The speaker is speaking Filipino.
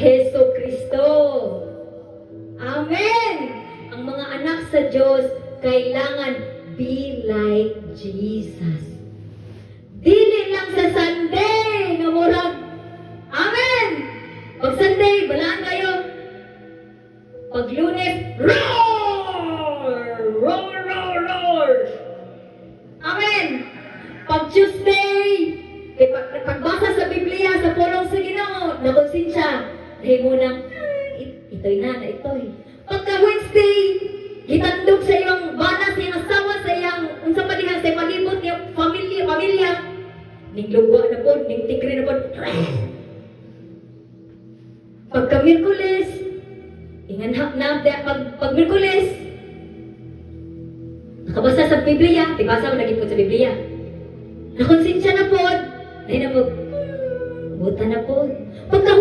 Heso Kristo. Amen! Ang mga anak sa Diyos, kailangan be like Jesus. Dili lang sa Sunday na murag. Amen! Pag Sunday, balaan kayo. Pag Lunes, roar! Roar, roar, roar! Amen! Pag Tuesday, pagbasa sa Biblia, sa pulong sa Ginoo, nakonsensya. Dahil munang, ito'y na ito'y. Pagka Wednesday, hitandog sa iyong banas, iyong asawa, sa iyong unsa pa diha, sa palibot niyong pamilya. Ning lugwa na po, ning tigre na po. Pagka Miyerkules, inganhap na, pag Miyerkules, nakabasa sa Biblia, tibasa mo lagi po sa Biblia. Nakonsensya na po, dahil na po, buta na po. Pagka